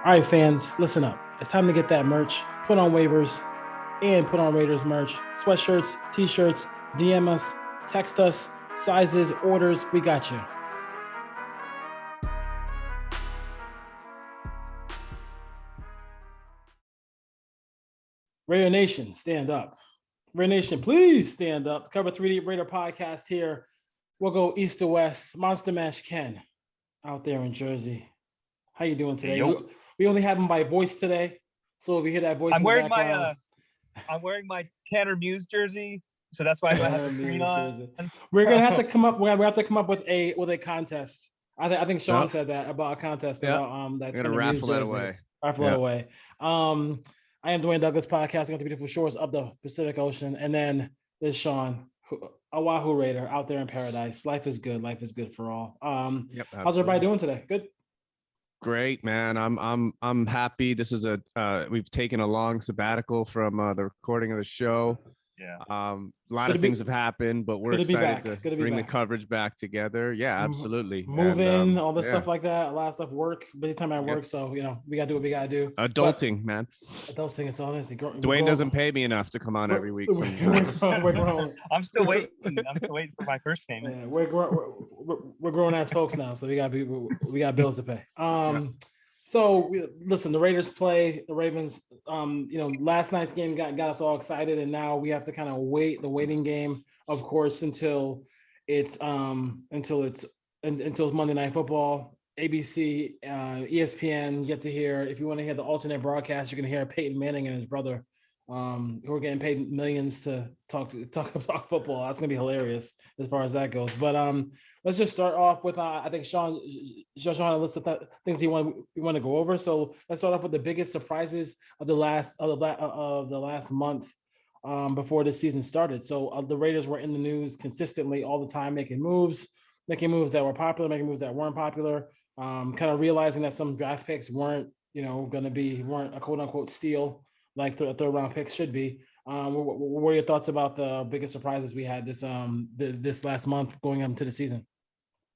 All right, fans, listen up. It's time to get that merch, put on waivers, and put on Raiders merch. Sweatshirts, t-shirts, DM us, text us, sizes, orders, we got you. Raider Nation, stand up. Raider Nation, please stand up. Cover 3D Raider podcast here. We'll go east to west. Monster Mash Ken out there in Jersey. How you doing today? Yo. We only have him by voice today, so if you hear that voice, I'm wearing my Tanner Muse jersey, so that's why I have the green on. We're gonna have to come up. We have to come up with a contest. I think Sean said that about a contest about that. Gonna raffle that away. Raffle it away. I am Dwayne Douglas, podcasting on the beautiful shores of the Pacific Ocean, and then there's Sean, Oahu Raider, out there in paradise. Life is good. Life is good for all. How's everybody doing today? Good. Great, man. I'm happy. This is we've taken a long sabbatical from the recording of the show. Yeah. A lot of things have happened, but we're excited to bring the coverage back together. Yeah, absolutely. Moving, all this stuff like that. A lot of stuff, work, busy time at work. So, we got to do what we got to do. Adulting, man. Adulting is honestly. Dwayne doesn't pay me enough to come on every week. We're grown. I'm still waiting for my first payment. Yeah, we're grown ass folks now, so we got bills to pay. So listen, the Raiders play the Ravens. Last night's game got us all excited, and now we have to kind of wait the waiting game, of course, until it's Monday Night Football. ABC, ESPN. You get to hear, if you want to hear the alternate broadcast, you're gonna hear Peyton Manning and his brother, who are getting paid millions to talk football. That's gonna be hilarious as far as that goes. But let's just start off with I think Sean had a list of things we want to go over. So let's start off with the biggest surprises of the last month before the season started. So the Raiders were in the news consistently all the time, making moves that were popular, making moves that weren't popular. Kind of realizing that some draft picks weren't a quote unquote steal like a third round pick should be. What are your thoughts about the biggest surprises we had this last month going into the season?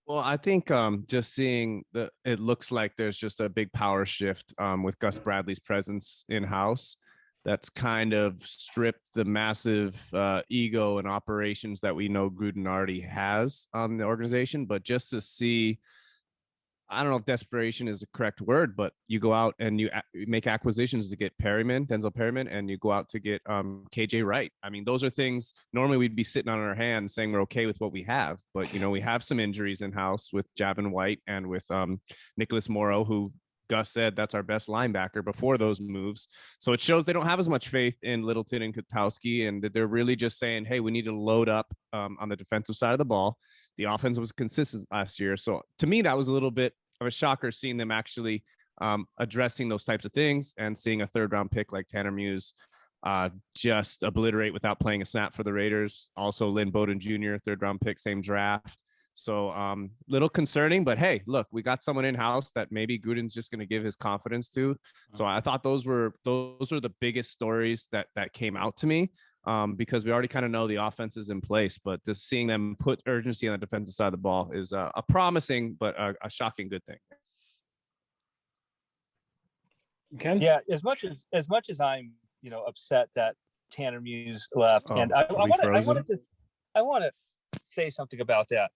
Well, I think just seeing it looks like there's just a big power shift with Gus Bradley's presence in house. That's kind of stripped the massive ego and operations that we know Gruden already has on the organization. But just to see, I don't know if desperation is the correct word, but you go out and you make acquisitions to get Denzel Perryman, and you go out to get KJ Wright. I mean, those are things normally we'd be sitting on our hands saying we're okay with what we have. But, we have some injuries in house with Javin White and with Nicholas Morrow, who Gus said that's our best linebacker before those moves. So it shows they don't have as much faith in Littleton and Kwiatkowski, and that they're really just saying, hey, we need to load up on the defensive side of the ball. The offense was consistent last year. So to me, that was a little bit of a shocker seeing them actually addressing those types of things, and seeing a third round pick like Tanner Muse just obliterate without playing a snap for the Raiders. Also Lynn Bowden Jr., third round pick, same draft. So little concerning, but hey, look, we got someone in house that maybe Gruden's just going to give his confidence to. So I thought those were the biggest stories that came out to me, because we already kind of know the offense is in place, but just seeing them put urgency on the defensive side of the ball is a promising but a shocking good thing. Ken? Yeah, as much as I'm upset that Tanner Muse left, and I want to say something about that.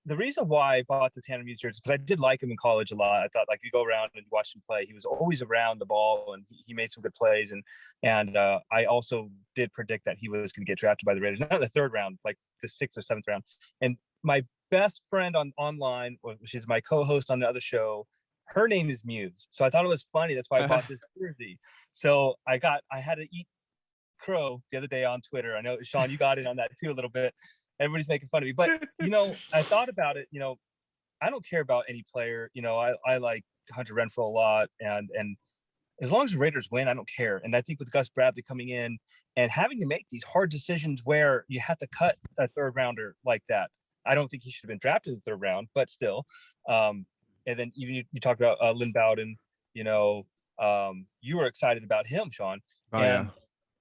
The reason why I bought the Tanner Muse jersey, because I did like him in college a lot. I thought, like, you go around and watch him play, he was always around the ball, and he made some good plays. And I also did predict that he was going to get drafted by the Raiders, not in the third round, like the 6th or 7th round. And my best friend online, which is my co-host on the other show, her name is Muse. So I thought it was funny. That's why I bought this jersey. So I had to eat crow the other day on Twitter. I know, Sean, you got in on that too a little bit. Everybody's making fun of me, but I thought about it. I don't care about any player. I like Hunter Renfrow a lot, and as long as the Raiders win, I don't care. And I think with Gus Bradley coming in and having to make these hard decisions where you have to cut a third rounder like that, I don't think he should have been drafted in the third round, but still. And then even you talked about Lynn Bowden. You were excited about him, Sean. Oh, yeah.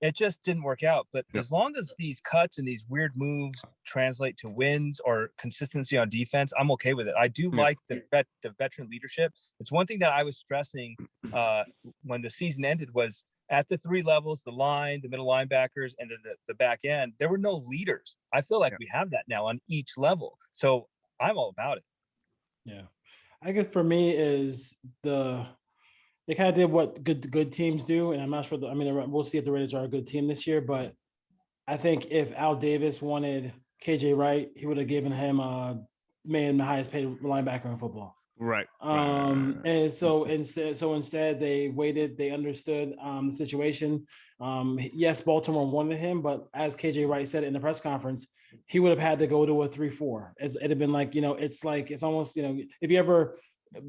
It just didn't work out. But as long as these cuts and these weird moves translate to wins or consistency on defense, I'm okay with it. I do like the veteran leadership. It's one thing that I was stressing when the season ended was at the three levels, the line, the middle linebackers, and then the back end, there were no leaders. I feel like we have that now on each level. So I'm all about it. Yeah. I guess for me is they kind of did what good teams do, and I'm not sure. We'll see if the Raiders are a good team this year. But I think if Al Davis wanted KJ Wright, he would have given him the highest paid linebacker in football. Right. And so instead they waited. They understood the situation. Yes, Baltimore wanted him, but as KJ Wright said in the press conference, he would have had to go to a 3-4. It'd have been like, it's almost, if you ever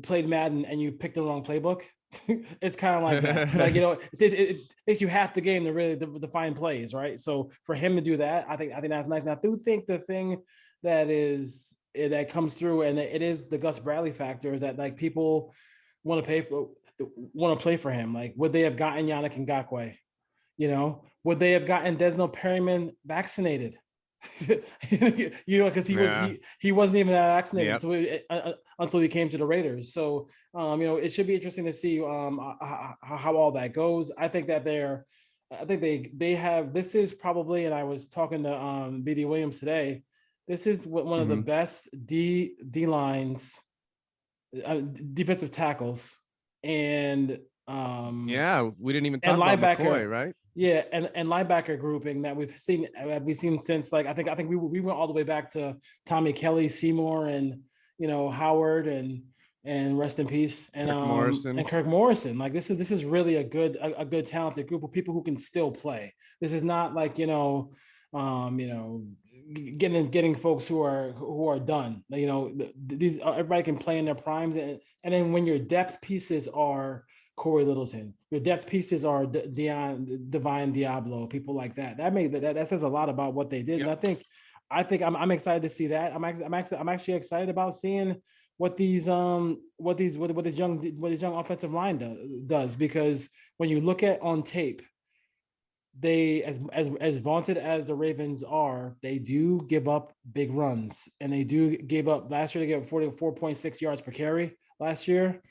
played Madden and you picked the wrong playbook. It's kind of like that. Like, it takes you half the game to really define plays, right? So for him to do that, I think that's nice. And I do think the thing that comes through, and it is the Gus Bradley factor, is that like people want to play for him. Like, would they have gotten Yannick Ngakoue? Would they have gotten Desno Perryman vaccinated? Because he wasn't even vaccinated until he came to the Raiders. So it should be interesting to see how all that goes. I think that they have, this is probably, and I was talking to BD Williams today, this is one of the best D lines, defensive tackles, and we didn't even talk about McCoy, right? Yeah, and linebacker grouping that we've seen since, like, I think we went all the way back to Tommy Kelly, Seymour, and Howard, and rest in peace, and Kirk Morrison. Like, this is really a good talented group of people who can still play. This is not like getting folks who are done. These everybody can play in their primes, and then when your depth pieces are Corey Littleton, your depth pieces are Divine Diablo, people like that. That says a lot about what they did. Yep. And I think I'm excited to see that. I'm actually excited about seeing what this young offensive line does, because when you look at on tape, they, as vaunted as the Ravens are, they do give up big runs, and they do give up. Last year they gave up 44.6 yards per carry last year.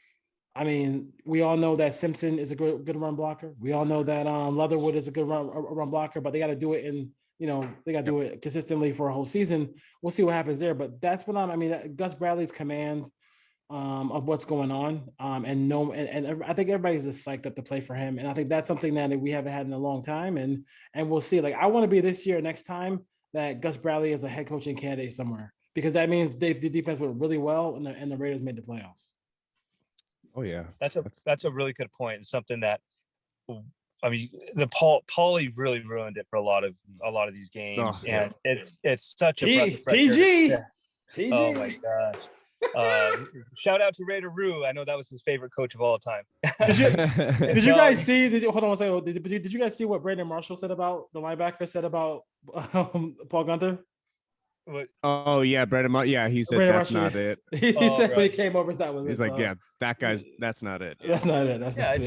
I mean, we all know that Simpson is a good run blocker. We all know that Leatherwood is a good run blocker, but they got to do it do it consistently for a whole season. We'll see what happens there. But that's what Gus Bradley's command of what's going on. And I think everybody's just psyched up to play for him. And I think that's something that we haven't had in a long time. And we'll see. Like, I want to be this year, next time, that Gus Bradley is a head coaching candidate somewhere, because that means the defense went really well and the Raiders made the playoffs. Oh yeah, that's a really good point. It's something that, I mean, the Paulie really ruined it for a lot of these games, and it's such a breath of fresh air. PG. Oh my gosh! Shout out to Raider Rue. I know that was his favorite coach of all time. Did you guys see? Hold on one second. Did you guys see what Brandon Marshall said about the linebacker? Said about Paul Gunther? What? Oh yeah, Brandon. Yeah, he said Brandon that's Marshall, not it. He said when he came over, that was. He's like, yeah, that's not it. That's not it. That's not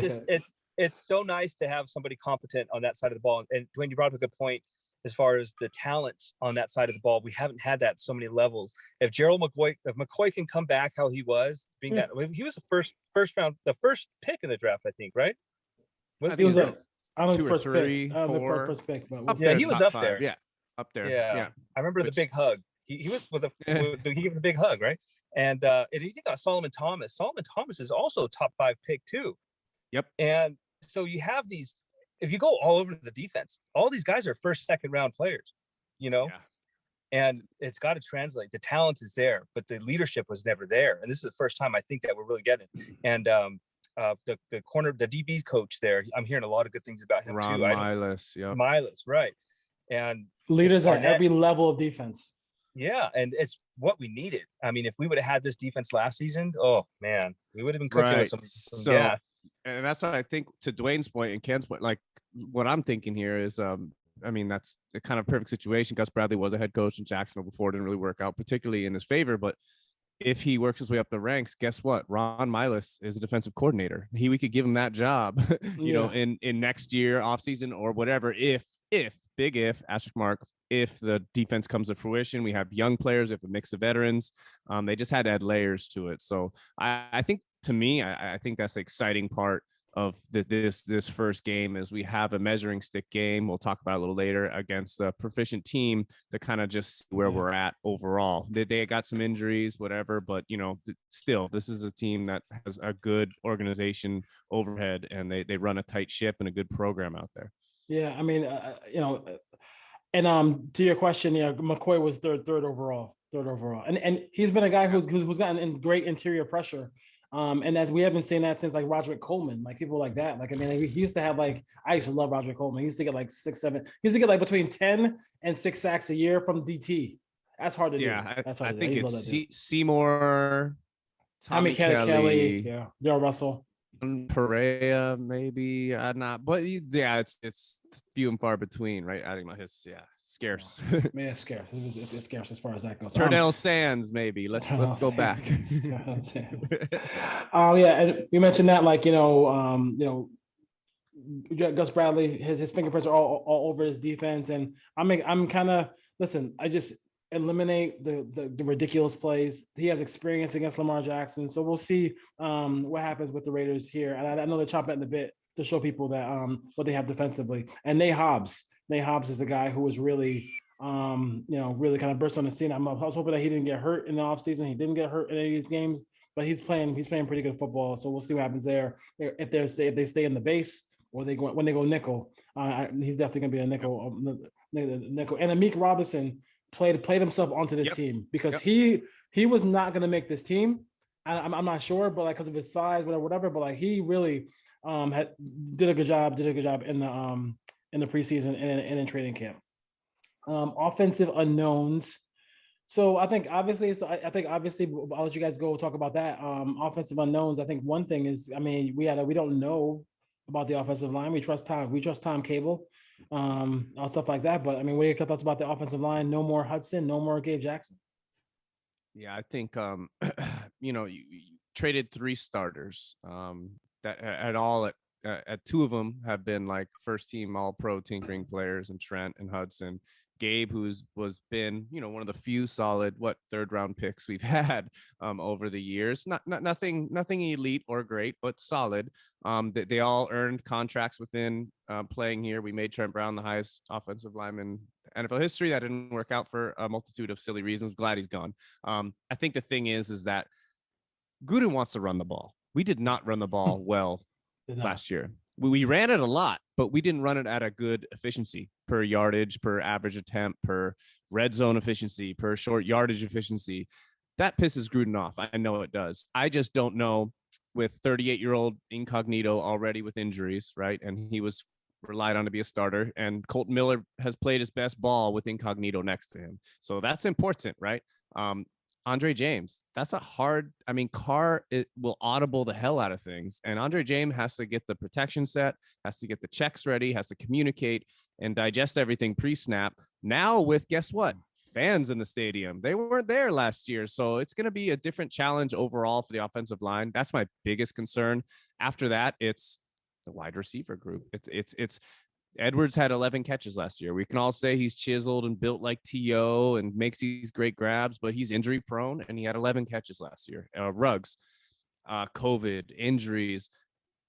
it's so nice to have somebody competent on that side of the ball. And Dwayne, you brought up a good point as far as the talent on that side of the ball. We haven't had that so many levels. If McCoy can come back how he was, being that he was the first round, the first pick in the draft, I think, right? He was I don't know, 2 or 3, 4. First pick, but he was up 5. There. Yeah. Up there. Yeah. I remember the big hug. He was he gave him a big hug, right? And you got Solomon Thomas. Solomon Thomas is also top 5 pick too. Yep. And so you have these, if you go all over the defense, all these guys are first, second round players, and it's got to translate. The talent is there, but the leadership was never there. And this is the first time I think that we're really getting it. And the corner, the DB coach there, I'm hearing a lot of good things about him too. Milas, yeah. Milas, right. And leaders at every level of defense. Yeah, and it's what we needed. I mean, if we would have had this defense last season, oh man, we would have been cooking with some gas. And that's what I think, to Dwayne's point and Ken's point. Like, what I'm thinking here is, that's a kind of perfect situation. Gus Bradley was a head coach in Jacksonville before. It didn't really work out particularly in his favor, but if he works his way up the ranks, guess what? Ron Milas is a defensive coordinator. We could give him that job, in next year offseason or whatever. If big if asterisk mark, if the defense comes to fruition, we have young players, we have a mix of veterans. They just had to add layers to it. So I think, to me, I think that's the exciting part of this first game, is we have a measuring stick game. We'll talk about it a little later, against a proficient team, to kind of just see where we're at overall. They got some injuries, whatever, but still, this is a team that has a good organization overhead, and they run a tight ship and a good program out there. Yeah, I mean, and to your question, McCoy was third overall, and he's been a guy who's gotten in great interior pressure. And that we haven't seen that since like Roderick Coleman, like people like that. Like, I mean, he used to have I used to love Roderick Coleman. He used to get like 6, 7. He used to get like between 10 and 6 sacks a year from DT. That's hard to do. That's hard I to think do. it's Seymour, Tommy Kelly, Daryl Russell, Perea, maybe not, but it's few and far between, right? Adding my scarce. Yeah, it's scarce. It's scarce as far as that goes. Turnell Sands, maybe. Let's go back. And we mentioned that, Gus Bradley, his fingerprints are all over his defense, and I'm kind of listen. I just eliminate the ridiculous plays. He has experience against Lamar Jackson, so we'll see what happens with the Raiders here. And I know they're chomping at the bit to show people that what they have defensively. And Nate Hobbs is a guy who was really really kind of burst on the scene. I was hoping that he didn't get hurt in the offseason. He didn't get hurt in any of these games, but he's playing pretty good football. So we'll see what happens there. If they stay in the base, or when they go nickel. He's definitely gonna be a nickel. And Amik Robinson played himself onto this team, because he was not gonna make this team. I'm not sure, but because of his size, whatever. But he really did a good job in the preseason and in training camp. Offensive unknowns. So I think obviously I'll let you guys go talk about that. Offensive unknowns. I think one thing is, we don't know about the offensive line. We trust Tom Cable, all stuff like that. But what are your thoughts about the offensive line? No more Hudson, no more Gabe Jackson. Yeah, I think you traded 3 starters that at 2 of them have been like first team all pro tinkering players, and Trent and Hudson. Gabe, who's been one of the few solid 3rd round picks we've had over the years. Nothing elite or great, but solid. They all earned contracts within playing here. We made Trent Brown the highest offensive lineman in NFL history. That didn't work out for a multitude of silly reasons. Glad he's gone. I think the thing is that Gruden wants to run the ball. We did not run the ball well last year. We ran it a lot, but we didn't run it at a good efficiency per yardage, per average attempt, per red zone efficiency, per short yardage efficiency. That pisses Gruden off. I know it does. I just don't know, with 38-year-old Incognito already with injuries, right? And he was relied on to be a starter, and Colton Miller has played his best ball with Incognito next to him. So that's important, right? Andre James, that's a hard, Carr, it will audible the hell out of things. And Andre James has to get the protection set, has to get the checks ready, has to communicate and digest everything pre-snap. Now with, guess what? Fans in the stadium. They weren't there last year. So it's going to be a different challenge overall for the offensive line. That's my biggest concern. After that, it's the wide receiver group. It's Edwards had 11 catches last year. We can all say he's chiseled and built like T.O. and makes these great grabs, but he's injury prone, and he had 11 catches last year. Ruggs, COVID, injuries,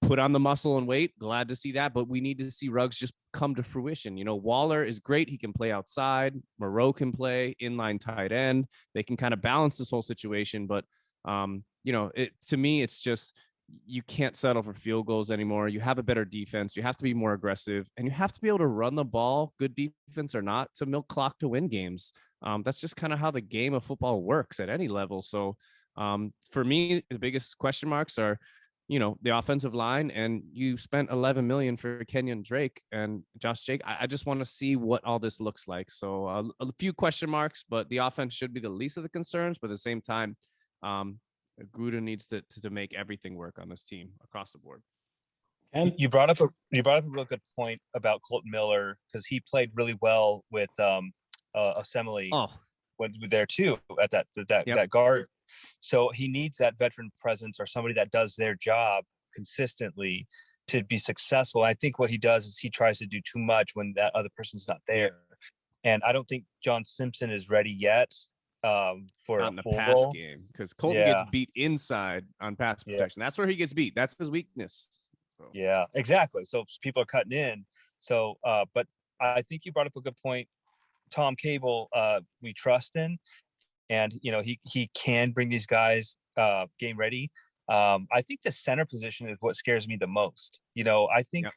put on the muscle and weight. Glad to see that, but we need to see Ruggs just come to fruition. Waller is great. He can play outside. Moreau can play inline tight end. They can kind of balance this whole situation, but to me, it's just, you can't settle for field goals anymore. You have a better defense. You have to be more aggressive, and you have to be able to run the ball, good defense or not, to milk clock to win games. That's just kind of how the game of football works at any level. So for me, the biggest question marks are, the offensive line, and you spent $11 million for Kenyon Drake and Josh Jake. I just want to see what all this looks like. So a few question marks, but the offense should be the least of the concerns. But at the same time, Gruden needs to make everything work on this team across the board. And you brought up a real good point about Colton Miller, because he played really well with Assembly when there too at that guard. So he needs that veteran presence or somebody that does their job consistently to be successful. I think what he does is he tries to do too much when that other person's not there. And I don't think John Simpson is ready yet for not in the pass game, because Colton gets beat inside on pass protection. That's where he gets beat. That's his weakness. So. Yeah, exactly. So people are cutting in. So, but I think you brought up a good point. Tom Cable, we trust in, and he can bring these guys game ready. I think the center position is what scares me the most. I think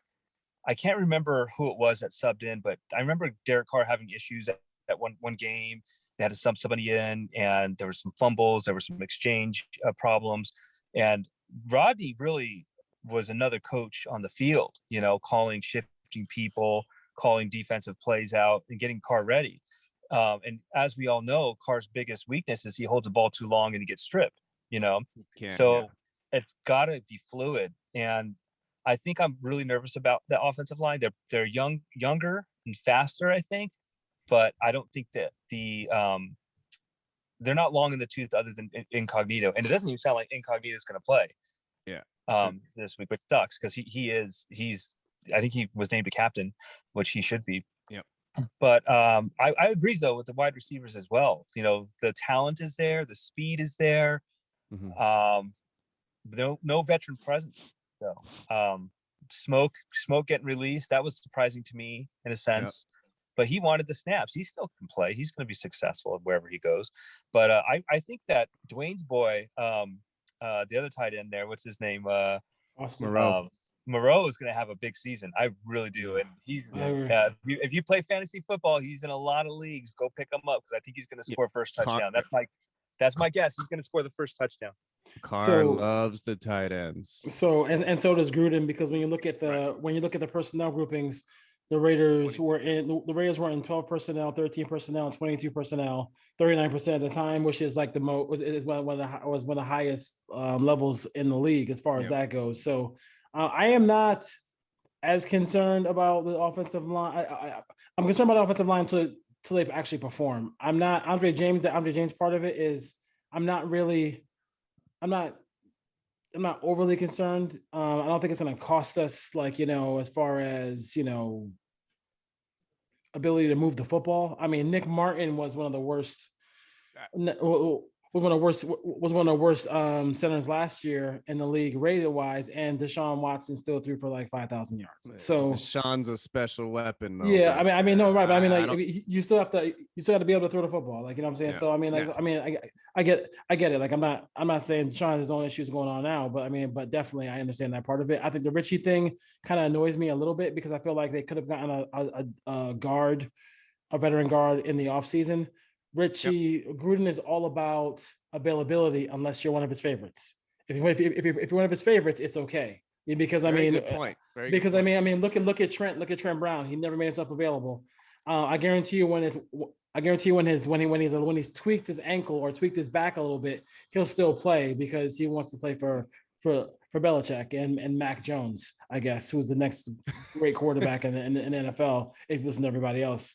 I can't remember who it was that subbed in, but I remember Derek Carr having issues at one game. They had to sub somebody in, and there were some fumbles, there were some exchange problems, and Rodney really was another coach on the field. Calling shifting people, calling defensive plays out, and getting Carr ready. And as we all know, Carr's biggest weakness is he holds the ball too long and he gets stripped. It's got to be fluid, and I think I'm really nervous about the offensive line. They're younger and faster, I think, but I don't think that they're not long in the tooth other than Incognito, and it doesn't even sound like Incognito is going to play. This week, which sucks because he's I think he was named a captain, which he should be. But I agree though with the wide receivers as well. The talent is there, the speed is there. No veteran presence. So Smoke getting released, that was surprising to me in a sense. But he wanted the snaps. He still can play. He's going to be successful wherever he goes. But I think that Dwayne's boy, the other tight end there, what's his name? Moreau is going to have a big season. I really do. And he's if you play fantasy football, he's in a lot of leagues. Go pick him up because I think he's going to score first touchdown. That's my guess. He's going to score the first touchdown. Carr loves the tight ends. So and so does Gruden, because when you look at the personnel groupings, the Raiders were in 12 personnel, 13 personnel, 22 personnel, 39% of the time, which is like the most was one of the highest levels in the league as far as that goes. So I am not as concerned about the offensive line. I'm concerned about the offensive line until they actually perform. I'm not Andre James. The Andre James part of it is I'm not overly concerned. I don't think it's going to cost us, as far as, ability to move the football. I mean, Nick Martin was one of the worst centers last year in the league rated wise, and Deshaun Watson still threw for like 5,000 yards. So Deshaun's a special weapon. Though, yeah, I mean, no, right. But I mean, you still have to be able to throw the football. Like, you know what I'm saying? So I mean, I get it. Like, I'm not saying Deshaun has his own issues going on now, but definitely I understand that part of it. I think the Richie thing kind of annoys me a little bit because I feel like they could have gotten a veteran guard in the offseason. Richie Gruden is all about availability unless you're one of his favorites. If you're one of his favorites, it's okay. Because I mean, good point. Look at Trent Brown. He never made himself available. I guarantee you when he's tweaked his ankle or tweaked his back a little bit, he'll still play because he wants to play for Belichick and Mac Jones, I guess, who's the next great quarterback in the NFL. If you listen to everybody else.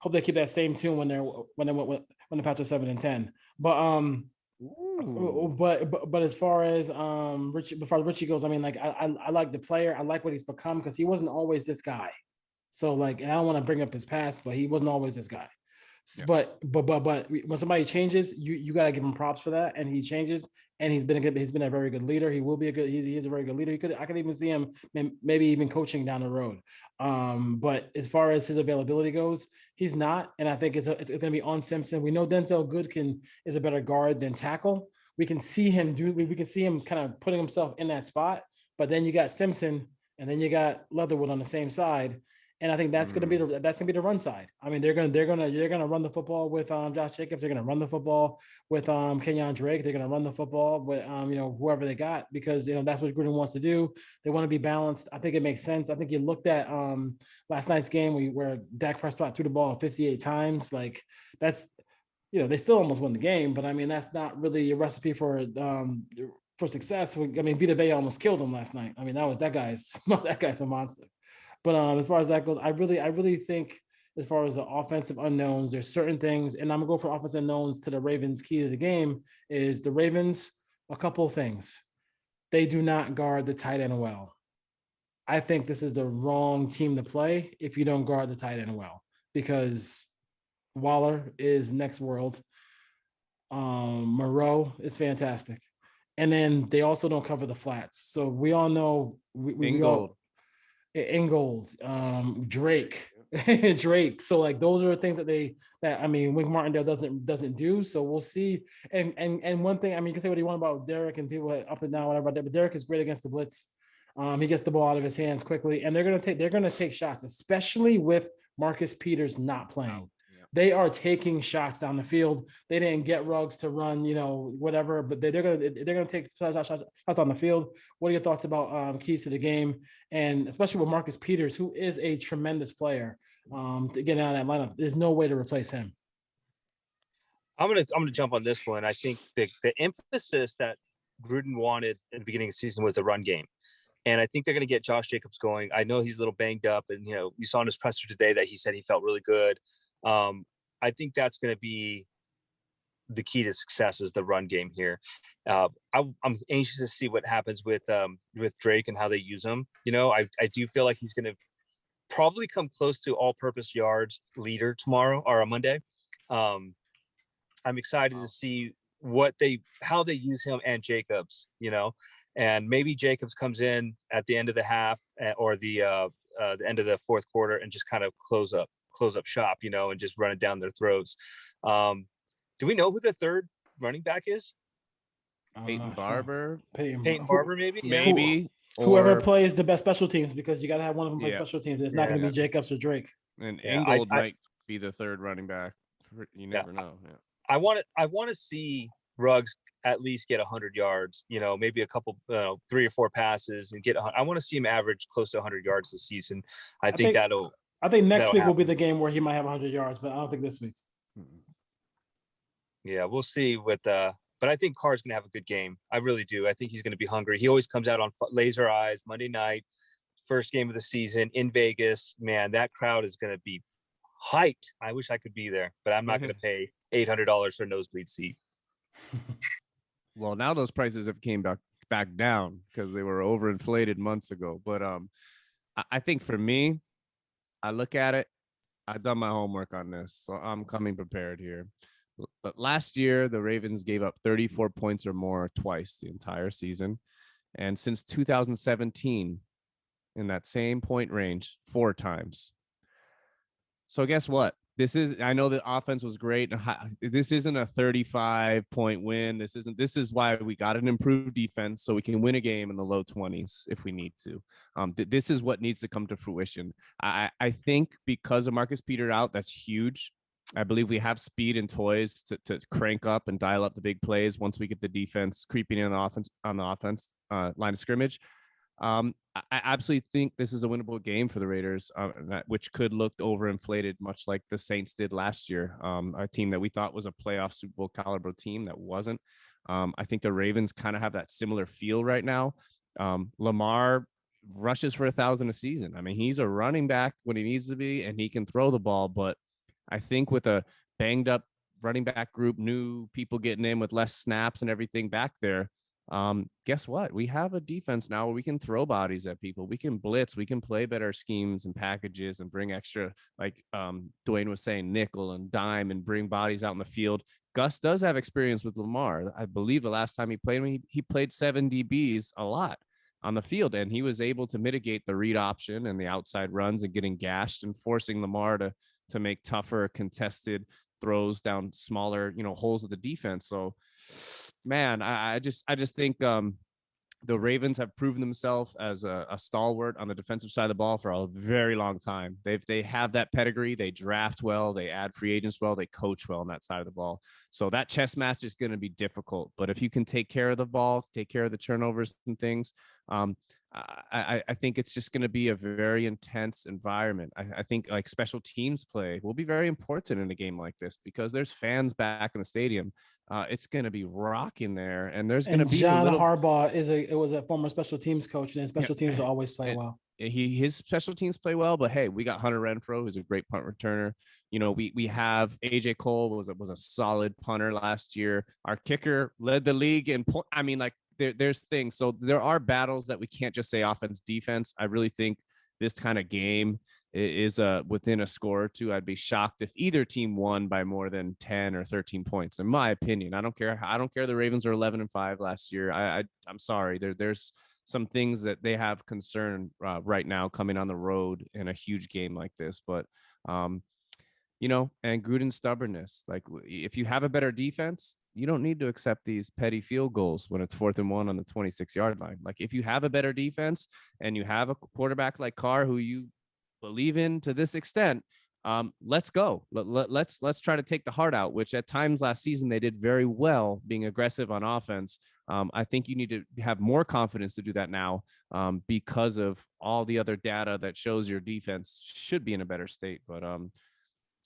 Hope they keep that same tune when the Pats are 7-10. But as far as Richie goes, I mean, like I like the player. I like what he's become because he wasn't always this guy. So like, and I don't want to bring up his past, but he wasn't always this guy. Yeah. But when somebody changes, you got to give him props for that, and he changes, and he's been a very good leader. He will be he is a very good leader. I could even see him maybe even coaching down the road. But as far as his availability goes, he's not, and I think it's going to be on Simpson. We know Denzel Goodkin is a better guard than tackle. We can see him kind of putting himself in that spot. But then you got Simpson, and then you got Leatherwood on the same side. And I think that's gonna be the run side. I mean, they're gonna run the football with Josh Jacobs. They're gonna run the football with Kenyon Drake. They're gonna run the football with whoever they got, because that's what Gruden wants to do. They want to be balanced. I think it makes sense. I think you looked at last night's game where Dak Prescott threw the ball 58 times. Like that's they still almost won the game, but I mean that's not really a recipe for success. I mean, Vita Vea almost killed him last night. I mean that guy's a monster. But as far as that goes, I really think as far as the offensive unknowns. There's certain things, and I'm gonna go for offensive unknowns to the Ravens. Key to the game is the Ravens. A couple of things. They do not guard the tight end well. I think this is the wrong team to play if you don't guard the tight end well, because Waller is next world. Moreau is fantastic. And then they also don't cover the flats. So we all know Ingold, Drake, Drake. So like those are things that I mean Wink Martindale doesn't do. So we'll see. And one thing, I mean, you can say what you want about Derek and people up and down, whatever, but Derek is great against the blitz. He gets the ball out of his hands quickly, and they're gonna take shots, especially with Marcus Peters not playing. They are taking shots down the field. They didn't get Ruggs to run, whatever, but they're gonna take shots on the field. What are your thoughts about keys to the game, and especially with Marcus Peters, who is a tremendous player, to get out of that lineup? There's no way to replace him. I'm gonna jump on this one. I think the emphasis that Gruden wanted at the beginning of the season was the run game. And I think they're going to get Josh Jacobs going. I know he's a little banged up, and you saw in his presser today that he said he felt really good. I think that's going to be the key to success is the run game here. I'm anxious to see what happens with Drake and how they use him. I do feel like he's going to probably come close to all-purpose yards leader tomorrow or on Monday. I'm excited to see how they use him and Jacobs. And maybe Jacobs comes in at the end of the half or the end of the fourth quarter and just kind of close up shop, and just run it down their throats. Do we know who the third running back is? Peyton Barber. Peyton Barber, maybe. Maybe. Whoever plays the best special teams, because you got to have one of them play special teams. It's not going to be Jacobs or Drake. And Ingold might be the third running back. You never know. Yeah. I want to see Ruggs at least get 100 yards, maybe a couple, 3 or 4 passes and I want to see him average close to 100 yards this season. I think next week will be the game where he might have 100 yards, but I don't think this week. Yeah, we'll see but I think Carr's going to have a good game. I really do. I think he's going to be hungry. He always comes out on laser eyes Monday night, first game of the season in Vegas. Man, that crowd is going to be hyped. I wish I could be there, but I'm not going to pay $800 for a nosebleed seat. Well, now those prices have came back down because they were overinflated months ago. But I think for me, I look at it, I've done my homework on this, so I'm coming prepared here. But last year, the Ravens gave up 34 points or more twice the entire season. And since 2017, in that same point range, 4 times. So guess what? I know the offense was great. This isn't a 35-point win. This is why we got an improved defense so we can win a game in the low 20s if we need to. This is what needs to come to fruition. I think because of Marcus Peters out, that's huge. I believe we have speed and toys to crank up and dial up the big plays once we get the defense creeping in on the offense line of scrimmage. I absolutely think this is a winnable game for the Raiders, which could look overinflated, much like the Saints did last year. A team that we thought was a playoff Super Bowl caliber team that wasn't. I think the Ravens kind of have that similar feel right now. Lamar rushes for 1,000 a season. I mean, he's a running back when he needs to be, and he can throw the ball. But I think with a banged up running back group, new people getting in with less snaps and everything back there, guess what? We have a defense now where we can throw bodies at people. We can blitz. We can play better schemes and packages and bring extra, like Dwayne was saying, nickel and dime, and bring bodies out in the field. Gus does have experience with Lamar. I believe the last time he played, he played 7 DBs a lot on the field, and he was able to mitigate the read option and the outside runs and getting gashed and forcing Lamar to make tougher contested throws down smaller, holes of the defense. So, man, I just think the Ravens have proven themselves as a stalwart on the defensive side of the ball for a very long time. They have that pedigree. They draft well. They add free agents well. They coach well on that side of the ball. So that chess match is going to be difficult. But if you can take care of the ball, take care of the turnovers and things, I think it's just going to be a very intense environment. I think like special teams play will be very important in a game like this because there's fans back in the stadium. It's going to be rocking there, and there's going to be John Harbaugh was a former special teams coach, and special teams will always play well. his special teams play well, but hey, we got Hunter Renfrow, who's a great punt returner. You know, we have AJ Cole was a solid punter last year. Our kicker led the league in point. I mean, like there's things. So there are battles that we can't just say offense, defense. I really think this kind of game is within a score or two. I'd be shocked if either team won by more than 10 or 13 points, in my opinion. I don't care. The Ravens are 11-5 last year. I'm sorry. There's some things that they have concern right now coming on the road in a huge game like this. But, you know, and Gruden's stubbornness, like if you have a better defense, you don't need to accept these petty field goals when it's 4th and 1 on the 26-yard line. Like if you have a better defense and you have a quarterback like Carr, who you believe in to this extent, let's go. Let's try to take the heart out, which at times last season they did very well being aggressive on offense. I think you need to have more confidence to do that now because of all the other data that shows your defense should be in a better state. But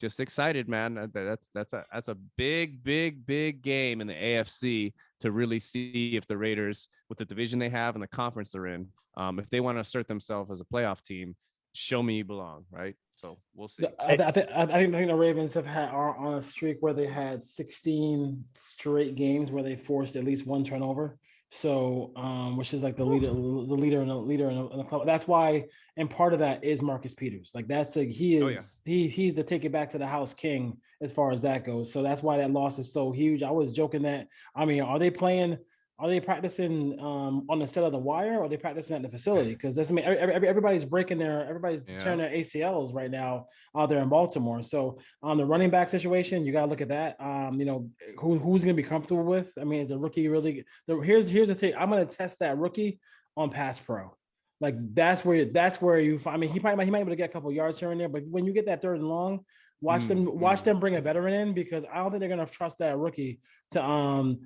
just excited, man. That's a big game in the AFC to really see if the Raiders, with the division they have and the conference they're in, if they want to assert themselves as a playoff team, show me you belong, right? So we'll see. I think the Ravens are on a streak where they had 16 straight games where they forced at least one turnover. So, which is like the leader in the club. That's why, and part of that is Marcus Peters. Like that's he's the take it back to the house king as far as that goes. So that's why that loss is so huge. I was joking that, I mean, are they practicing on the set of the wire, or are they practicing at the facility? Because that's, I mean, everybody's tearing their ACLs right now out there in Baltimore. So on the running back situation, you got to look at that. You know, who's going to be comfortable with? I mean, is a rookie really? Here's the thing. I'm going to test that rookie on Pass Pro. Like that's where you. I mean, he might be able to get a couple of yards here and there, but when you get that 3rd and long, watch them bring a veteran in, because I don't think they're going to trust that rookie to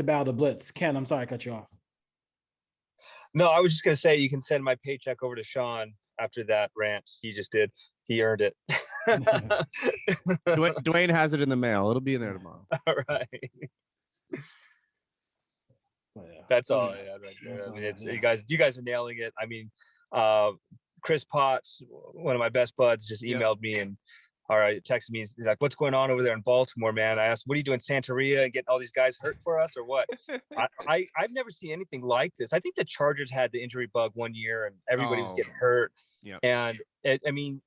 battle the blitz. Ken, I'm sorry I cut you off. No, I was just gonna say you can send my paycheck over to Sean after that rant he just did. He earned it. Dwayne has it in the mail. It'll be in there tomorrow. All right. That's all I had right there. I mean, you guys are nailing it. I mean, Chris Potts, one of my best buds, just emailed me and texted me. He's like, "What's going on over there in Baltimore, man?" I asked, "What are you doing, Santeria, and getting all these guys hurt for us, or what?" I've never seen anything like this. I think the Chargers had the injury bug one year, and everybody was getting hurt. Yeah, and I mean,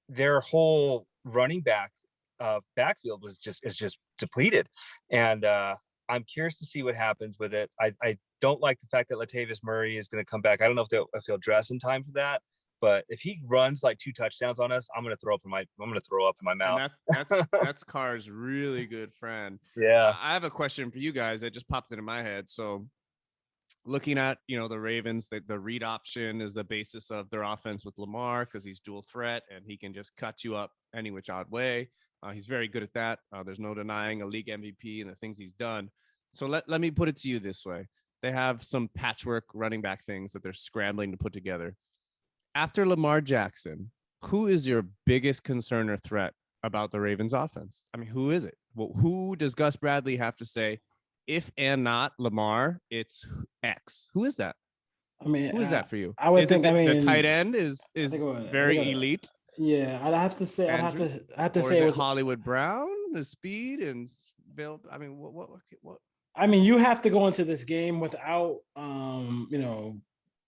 their whole running backfield is just depleted, and I'm curious to see what happens with it. I don't like the fact that Latavius Murray is going to come back. I don't know if he'll dress in time for that. But if he runs like 2 touchdowns on us, I'm gonna throw up in my mouth. And that's Carr's really good friend. Yeah. I have a question for you guys that just popped into my head. So, looking at the Ravens, the read option is the basis of their offense with Lamar because he's dual threat and he can just cut you up any which odd way. He's very good at that. There's no denying a league MVP and the things he's done. So let me put it to you this way: they have some patchwork running back things that they're scrambling to put together. After Lamar Jackson, who is your biggest concern or threat about the Ravens offense? I mean, who is it? Well, who does Gus Bradley have to say, if and not Lamar, it's X? Who is that? I mean, who is that for you? I would think the tight end is very elite. Yeah, I'd have to say it was Hollywood Brown, the speed and build. I mean, what? I mean, you have to go into this game without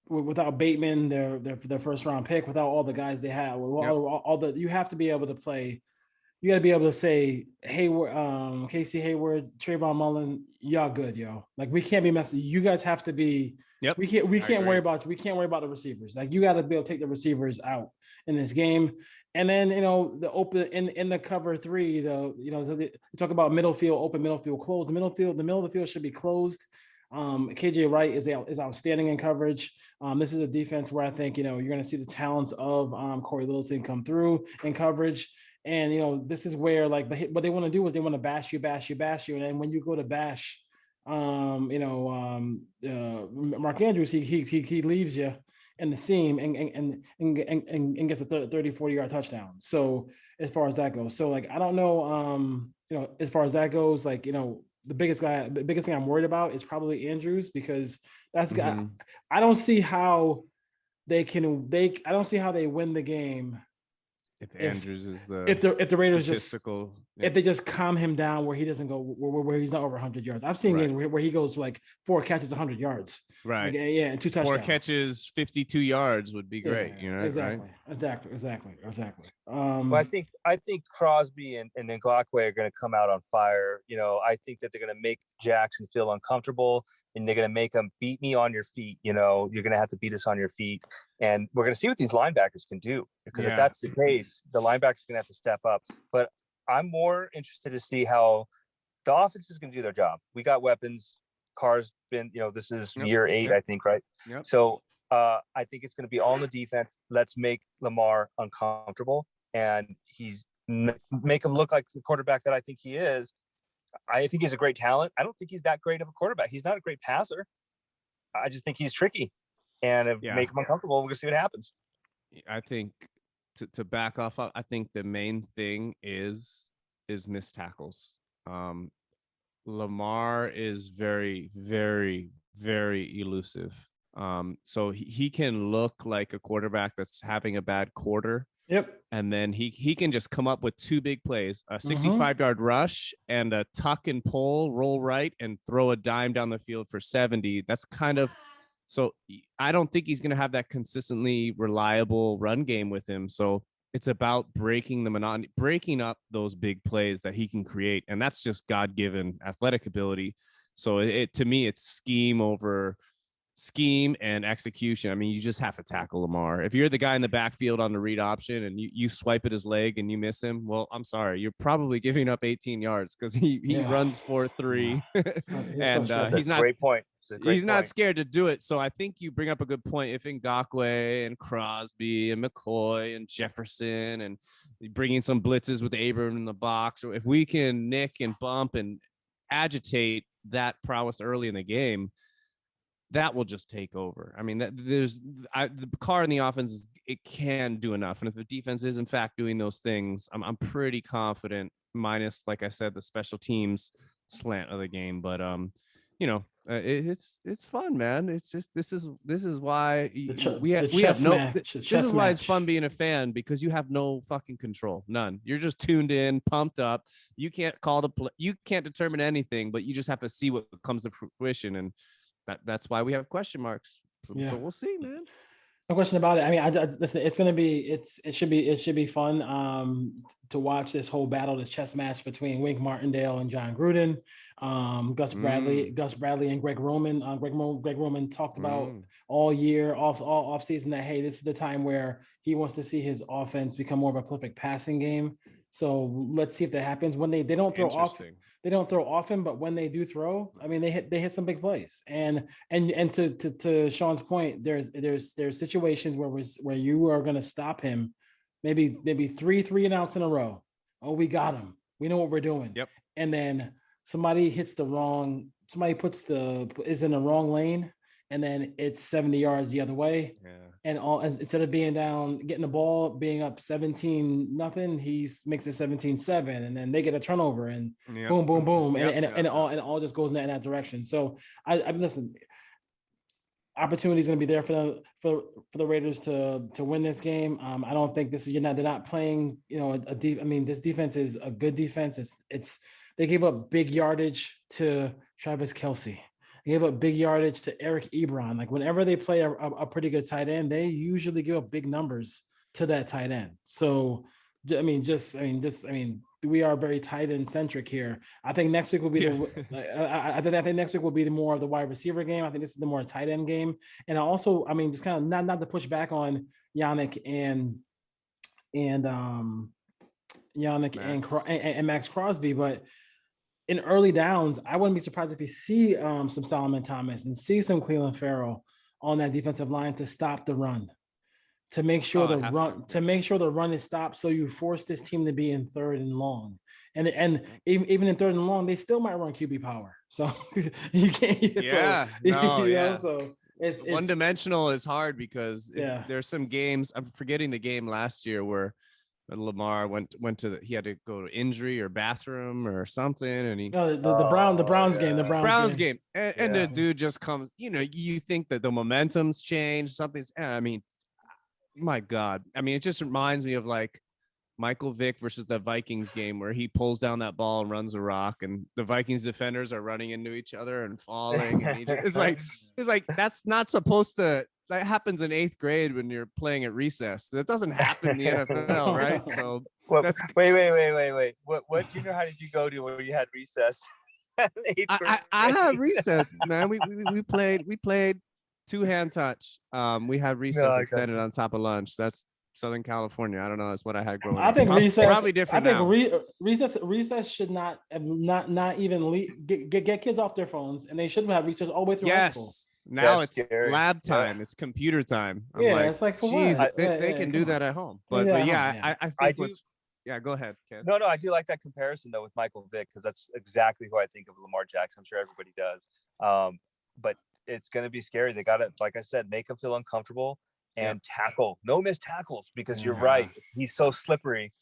without Bateman, their first round pick, without all the guys they have, you have to be able to play. You got to be able to say, Hayward, Casey Hayward, Trayvon Mullen, y'all good, yo. Like we can't be messy. You guys have to be. Yep. We can't worry about the receivers. Like you got to be able to take the receivers out in this game. And then the open in the cover 3, you talk about middle field open, middle field closed. The middle of the field should be closed. KJ Wright is outstanding in coverage. This is a defense where I think you're going to see the talents of Corey Littleton come through in coverage. And this is where what they want to do is they want to bash you, and then when you go to bash, Mark Andrews, he leaves you in the seam and gets a 30-40 yard touchdown. So as far as that goes, so I don't know, as far as that goes, the biggest thing I'm worried about is probably Andrews, because that's I don't see how I don't see how they win the game if Andrews is the if the Raiders statistical, if they just calm him down where he doesn't go where he's not over 100 yards. I've seen games where he goes like 4 catches 100 yards. Right. Like, yeah, and 2 touchdowns. 4 catches, 52 yards would be great. Yeah, you know, exactly. right? Exactly. Well, I think Crosby and Ngakoue are going to come out on fire. You know, I think that they're going to make Jackson feel uncomfortable, and they're going to make him beat me on your feet. You know, you're going to have to beat us on your feet, and we're going to see what these linebackers can do. Because if that's the case, the linebackers are going to have to step up. But I'm more interested to see how the offense is going to do their job. We got weapons. Carr's been, you know, this is year 8, I think, right? Yep. So I think it's going to be all in the defense. Let's make Lamar uncomfortable, and make him look like the quarterback that I think he is. I think he's a great talent. I don't think he's that great of a quarterback. He's not a great passer. I just think he's tricky, and make him uncomfortable. We're going to see what happens. I think to back off, I think the main thing is missed tackles. Lamar is very, very, very elusive. So he can look like a quarterback that's having a bad quarter. Yep. And then he can just come up with 2 big plays, a 65-yard rush and a tuck and pull, roll right, and throw a dime down the field for 70. That's kind of, so I don't think he's going to have that consistently reliable run game with him. So it's about breaking the monotony, breaking up those big plays that he can create. And that's just God-given athletic ability. So to me, it's scheme and execution. I mean, you just have to tackle Lamar. If you're the guy in the backfield on the read option and you swipe at his leg and you miss him, well, I'm sorry, you're probably giving up 18 yards because he runs 4.3 and he's not. Great point. He's not scared to do it. So I think you bring up a good point. If Ngakoue and Crosby and McCoy and Jefferson and bringing some blitzes with Abram in the box, or if we can nick and bump and agitate that prowess early in the game, that will just take over. I mean, the Carr in the offense, it can do enough. And if the defense is in fact doing those things, I'm pretty confident, minus, like I said, the special teams slant of the game. But it's fun, man. It's just this is why this is why it's fun being a fan, because you have no fucking control, none. You're just tuned in, pumped up. You can't call the play, you can't determine anything, but you just have to see what comes to fruition, and that's why we have question marks. So we'll see, man. No question about it. I mean, listen, it should be fun to watch this whole battle, this chess match between Wink Martindale and John Gruden, Gus Bradley and Greg Roman. Greg Roman talked about all year, all season, that, hey, this is the time where he wants to see his offense become more of a prolific passing game. So let's see if that happens. When they don't throw often, but when they do throw, I mean, they hit some big plays. And to Sean's point, there's situations where you are going to stop him, maybe three and outs in a row. Oh, we got him. We know what we're doing. Yep. And then somebody is in the wrong lane, and then it's 70 yards the other way. Yeah. And instead of being down, getting the ball, being up 17-0, he makes it 17-7, and then they get a turnover, and boom, boom, boom, and it all just goes in that direction. So I listen. Opportunity is going to be there for the Raiders to win this game. I don't think they're not playing. This defense is a good defense. They gave up big yardage to Travis Kelce. They gave up big yardage to Eric Ebron. Like, whenever they play a pretty good tight end, they usually give up big numbers to that tight end. So, we are very tight end centric here. I think next week will be I think next week will be more of the wide receiver game. I think this is the more tight end game. And also, just kind of not to push back on Yannick and Max Crosby, but in early downs, I wouldn't be surprised if you see some Solomon Thomas and see some Cleveland Farrell on that defensive line to stop the run, to make sure the run is stopped. So you force this team to be in third and long, and even in third and long, they still might run QB power. So you can't. So it's one dimensional is hard, because there's some games. I'm forgetting the game last year where Lamar went to he had to go to injury or bathroom or something, and the Browns game, and the dude just comes. You think that the momentum's changed, something's. my God. I mean, it just reminds me of like Michael Vick versus the Vikings game where he pulls down that ball and runs a rock, and the Vikings defenders are running into each other and falling. And it's like that's not supposed to. That happens in 8th grade when you're playing at recess. That doesn't happen in the NFL, right? So that's wait. What junior high did you go to where you had recess? I had recess, man. We played 2-hand touch. We had recess extended on top of lunch. That's Southern California. I don't know. That's what I had growing up. I think recess probably different. I think recess should not even get kids off their phones, and they shouldn't have recess all the way through high school. Now it's scary. Lab time. Yeah. It's computer time. I'm it's like for what? They can do that at home. But yeah, I think yeah, go ahead, Ken. No, I do like that comparison though with Michael Vick, because that's exactly who I think of Lamar Jackson. I'm sure everybody does. But it's going to be scary. They got to, like I said, make him feel uncomfortable and tackle. No missed tackles, because you're right. He's so slippery.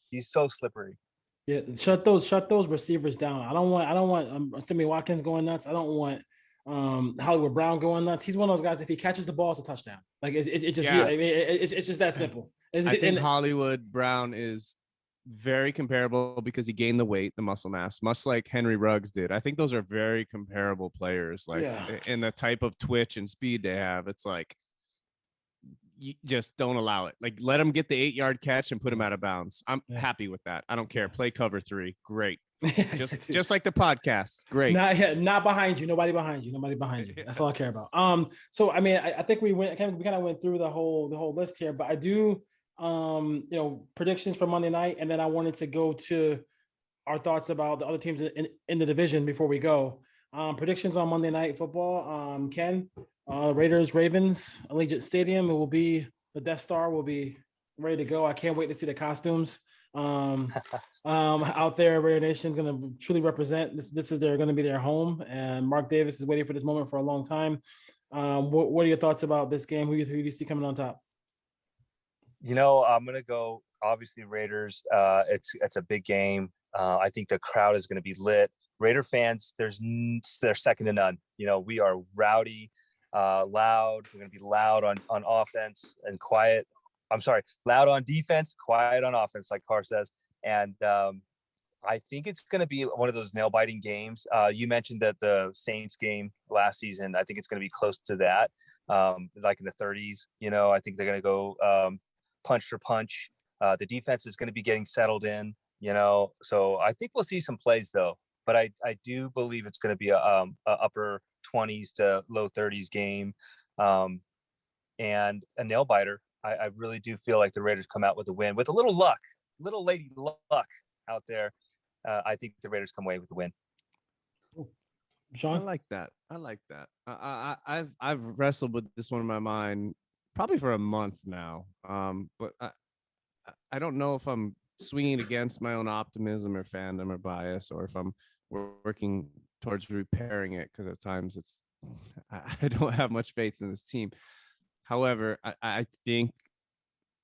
Yeah, shut those receivers down. I don't want Sammy Watkins going nuts. I don't want Hollywood Brown going nuts. He's one of those guys. If he catches the ball, it's a touchdown. Like it's just that simple. I think Hollywood Brown is very comparable because he gained the weight, the muscle mass, much like Henry Ruggs did. I think those are very comparable players, like in the type of twitch and speed they have. It's like, you just don't allow it. Like, let him get the 8-yard catch and put him out of bounds. I'm happy with that. I don't care. Play cover 3. Great. Just like the podcast. Great. Not behind you. Nobody behind you. That's all I care about. So I mean, I think we kind of went through the whole list here, but I do predictions for Monday night, and then I wanted to go to our thoughts about the other teams in the division before we go. Predictions on Monday Night Football. Ken, Raiders, Ravens, Allegiant Stadium. It will be the Death Star will be ready to go. I can't wait to see the costumes out there. Raider Nation is going to truly represent this. This is going to be their home, and Mark Davis is waiting for this moment for a long time. What are your thoughts about this game? Who do you see coming on top? I'm going to go, obviously, Raiders. It's a big game. I think the crowd is going to be lit. Raider fans, they're second to none. We are rowdy, loud. We're going to be loud on offense and quiet. I'm sorry, loud on defense, quiet on offense, like Carr says. And I think it's going to be one of those nail-biting games. You mentioned that the Saints game last season, I think it's going to be close to that, like in the 30s. I think they're going to go punch for punch. The defense is going to be getting settled in, so I think we'll see some plays though, but I do believe it's going to be a upper 20s to low 30s game, and a nail biter. I really do feel like the Raiders come out with a win with a little luck, little lady luck out there. I think the Raiders come away with the win. Sean? I like that. I've wrestled with this one in my mind probably for a month now. But I don't know if I'm swinging against my own optimism or fandom or bias, or if I'm working towards repairing it, because at times I don't have much faith in this team. However, I think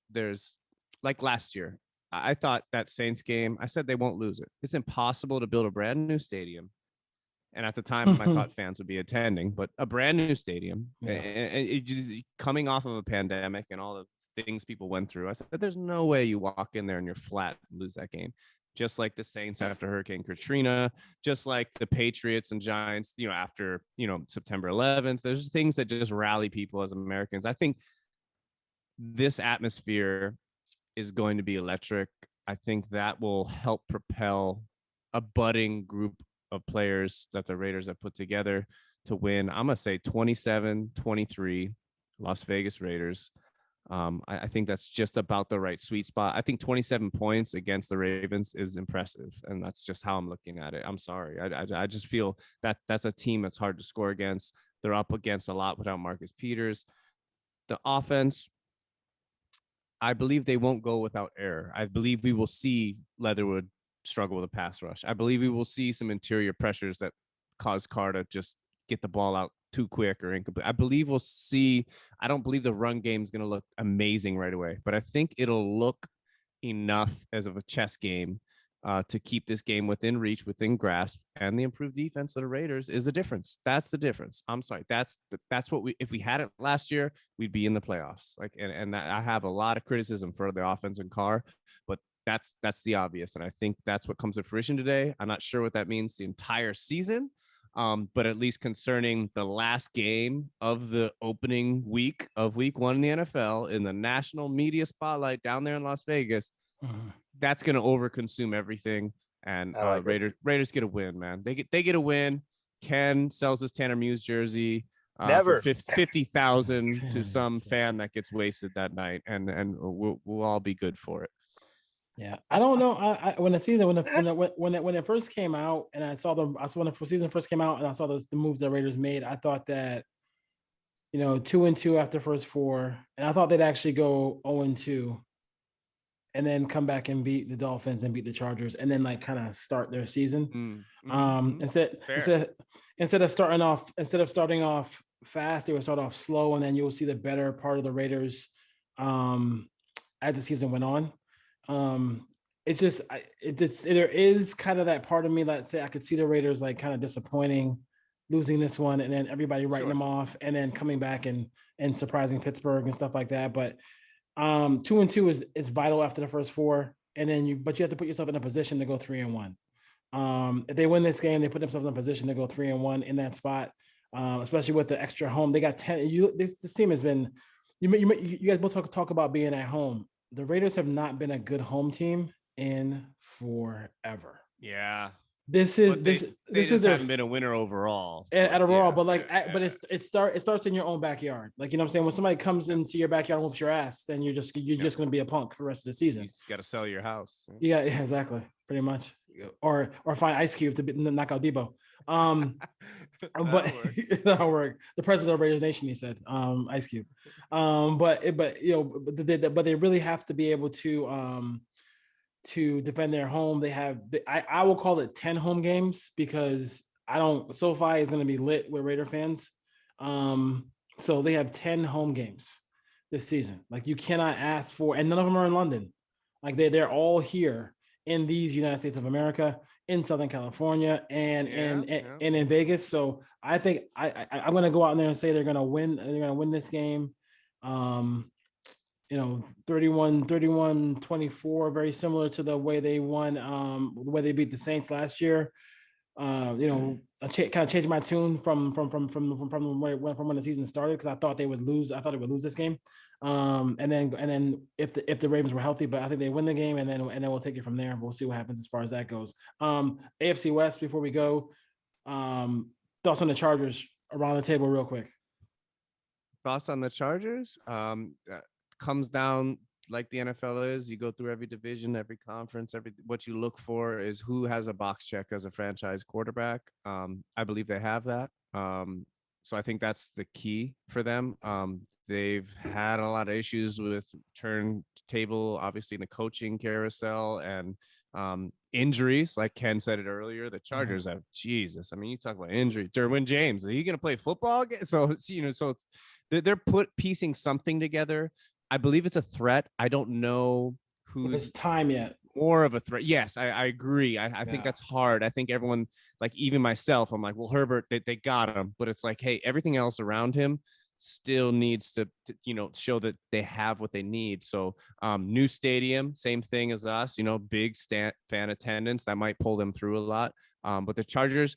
there's, like last year, I thought that Saints game, I said they won't lose it. It's impossible to build a brand new stadium. And at the time, I thought fans would be attending, but a brand new stadium, and coming off of a pandemic and all the things people went through, I said, there's no way you walk in there and you're flat and lose that game. Just like the Saints after Hurricane Katrina, just like the Patriots and Giants, after, September 11th. There's things that just rally people as Americans. I think this atmosphere is going to be electric. I think that will help propel a budding group of players that the Raiders have put together to win. I'm going to say 27-23 Las Vegas Raiders. I think that's just about the right sweet spot. I think 27 points against the Ravens is impressive, and that's just how I'm looking at it. I'm sorry. I just feel that that's a team that's hard to score against. They're up against a lot without Marcus Peters. The offense, I believe they won't go without error. I believe we will see Leatherwood struggle with a pass rush. I believe we will see some interior pressures that cause Carr to just get the ball out too quick or incomplete. I believe we'll see. I don't believe the run game is going to look amazing right away, but I think it'll look enough as of a chess game to keep this game within reach, within grasp, and the improved defense of the Raiders is the difference. That's the difference. I'm sorry. That's what if we had it last year, we'd be in the playoffs. Like, and I have a lot of criticism for the offense and Carr, but that's the obvious. And I think that's what comes to fruition today. I'm not sure what that means the entire season. But at least concerning the last game of the opening week of week 1 in the NFL in the national media spotlight down there in Las Vegas, that's going to overconsume everything. And Raiders get a win, man. They get a win. Ken sells his Tanner Muse jersey for 50,000 to some fan that gets wasted that night, and we'll all be good for it. Yeah, I don't know. When it first came out, and I saw when the season first came out, and I saw the moves that Raiders made, I thought that 2-2 after first 4, and I thought they'd actually go 0-2, and then come back and beat the Dolphins and beat the Chargers, and then like kind of start their season. Instead of starting off fast, they would start off slow, and then you'll see the better part of the Raiders as the season went on. It's just there is kind of that part of me that say I could see the Raiders like kind of disappointing, losing this one, and then everybody writing them off, and then coming back and surprising Pittsburgh and stuff like that. But 2-2 is vital after the first 4, and then you have to put yourself in a position to go 3-1. If they win this game, they put themselves in a position to go 3-1 in that spot, especially with the extra home. They got 10. This team has been. You guys both talk about being at home. The Raiders have not been a good home team in forever. Yeah. This haven't been a winner overall. At overall, but it starts in your own backyard. Like, you know what I'm saying? When somebody comes into your backyard and whoops your ass, then you're just going to be a punk for the rest of the season. You just got to sell your house. Yeah, exactly. Pretty much. Or find Ice Cube to knock out Debo. But that'll work. The president of Raiders Nation, he said, Ice Cube. But they really have to be able to defend their home. They have, I will call it 10 home games, because SoFi is going to be lit with Raider fans. So they have 10 home games this season. Like, you cannot ask for, and none of them are in London. Like, they're all here in these United States of America, in Southern California, and in Vegas. So I think I'm going to go out there and say they're going to win. They're going to win this game. 31-24, very similar to the way they won, the way they beat the Saints last year. I kind of changed my tune from when the season started, because I thought they would lose. I thought they would lose this game. And then if the Ravens were healthy, but I think they win the game, and then we'll take it from there. We'll see what happens as far as that goes. AFC West, before we go, thoughts on the Chargers around the table real quick. Thoughts on the Chargers? Comes down like the NFL is. You go through every division, every conference, what you look for is who has a box check as a franchise quarterback. I believe they have that. So I think that's the key for them. They've had a lot of issues with turntable, obviously, in the coaching carousel, and injuries. Like Ken said it earlier, the Chargers have, Jesus. I mean, you talk about injury. Derwin James, are you going to play football again? So they're piecing something together. I believe it's a threat. I don't know who's it's time yet. More of a threat. Yes, I agree. I think that's hard. I think everyone, like even myself, I'm like, well, Herbert, they got him, but it's like, hey, everything else around him still needs to show that they have what they need. So new stadium, same thing as us, big fan attendance that might pull them through a lot. But the Chargers,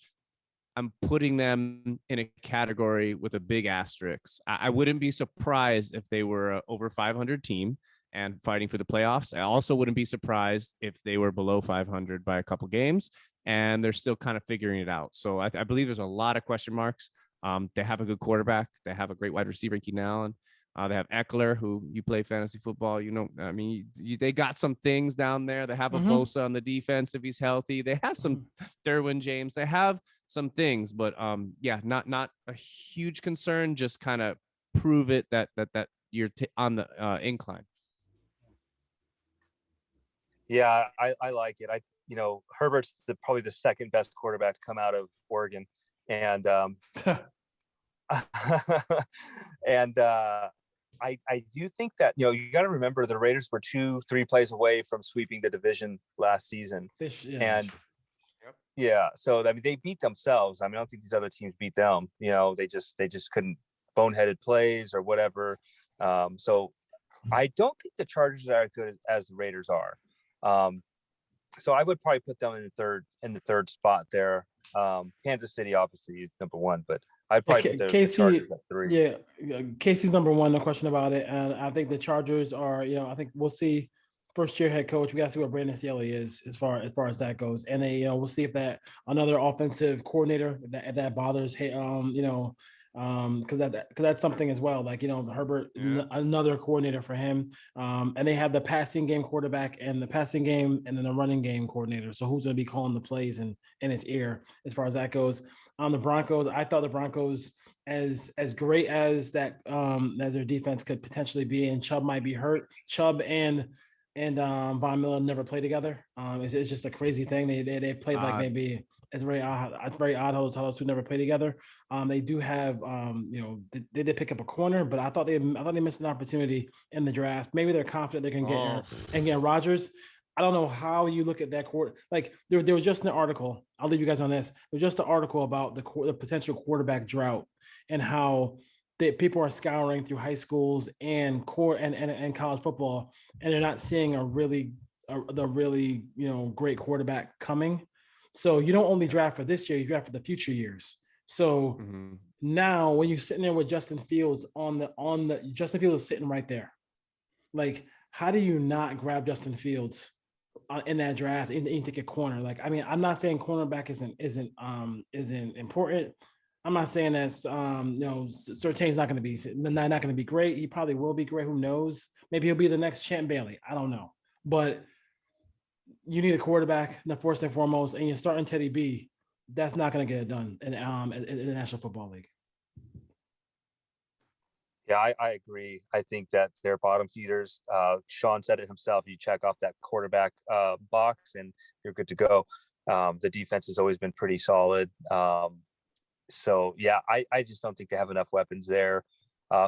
I'm putting them in a category with a big asterisk. I wouldn't be surprised if they were an over 500 team and fighting for the playoffs. I also wouldn't be surprised if they were below 500 by a couple games, and they're still kind of figuring it out. So I believe there's a lot of question marks. They have a good quarterback. They have a great wide receiver, Keenan Allen. They have Eckler, who you play fantasy football. They got some things down there. They have a Bosa on the defense if he's healthy. They have some Derwin James. They have some things, but not a huge concern. Just kind of prove it that you're on the incline. Yeah, I like it. Herbert's probably the second best quarterback to come out of Oregon, and and I do think that, you got to remember the Raiders were 2-3 plays away from sweeping the division last season. And yeah, so I mean, they beat themselves. I mean, I don't think these other teams beat them. They just couldn't, boneheaded plays or whatever. So I don't think the Chargers are as good as the Raiders are. So I would probably put them in the third spot there. Kansas City obviously is number one, but I'd probably put the Chargers at 3. Yeah, Casey's number one, no question about it. And I think the Chargers are, I think we'll see first year head coach. We got to see what Brandon Staley is as far as that goes. And then, we'll see if that another offensive coordinator that bothers, because that's something as well. Like, Herbert, another coordinator for him. And they have the passing game quarterback and the passing game and then the running game coordinator. So who's going to be calling the plays in his ear as far as that goes? On the Broncos, I thought the Broncos, as great as that as their defense could potentially be, and Chubb might be hurt. Chubb and Von Miller never play together. It's just a crazy thing. They played like maybe. It's very odd. It's very odd how those two never play together. They do have, they did pick up a corner, but I thought they missed an opportunity in the draft. Maybe they're confident they can get Rodgers. I don't know how you look at that court. Like there was just an article. I'll leave you guys on this. There was just an article about the potential quarterback drought and how people are scouring through high schools and college football, and they're not seeing the really great quarterback coming. So you don't only draft for this year, you draft for the future years. So now when you're sitting there with Justin Fields Justin Fields is sitting right there. Like, how do you not grab Justin Fields in that draft and take a corner? Like, I mean, I'm not saying cornerback isn't important. I'm not saying that Surtain's not going to be great. He probably will be great. Who knows? Maybe he'll be the next Champ Bailey. I don't know. But you need a quarterback, first and foremost, and you're starting Teddy B. That's not going to get it done in the National Football League. Yeah, I agree. I think that they're bottom feeders. Sean said it himself. You check off that quarterback box, and you're good to go. The defense has always been pretty solid. So, yeah, I just don't think they have enough weapons there.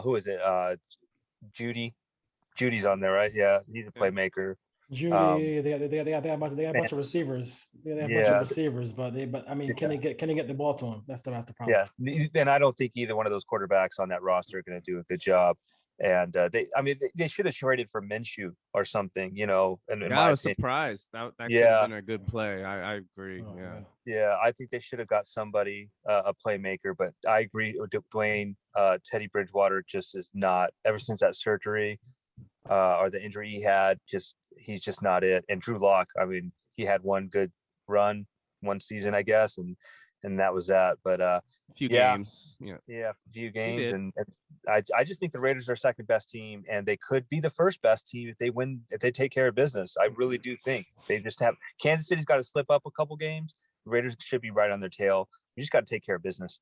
Who is it? Judy's on there, right? Yeah, he's a playmaker. Judy, they got a bunch of receivers. They have a bunch of receivers, but I mean, can they get the ball to them? That's the problem. Yeah, and I don't think either one of those quarterbacks on that roster are going to do a good job. And they should have traded for Minshew or something, And I was surprised that could have been a good play. I agree. Yeah, I think they should have got somebody, a playmaker. But I agree with Dwayne. Teddy Bridgewater just is not. Ever since that surgery or the injury he had, he's just not it. And Drew Lock, I mean, he had one good run, one season, I guess, and that was that. But a few games, a few games, and I just think the Raiders are second best team, and they could be the first best team if they take care of business. I really do think they just have. Kansas City's got to slip up a couple games. The Raiders should be right on their tail. You just got to take care of business.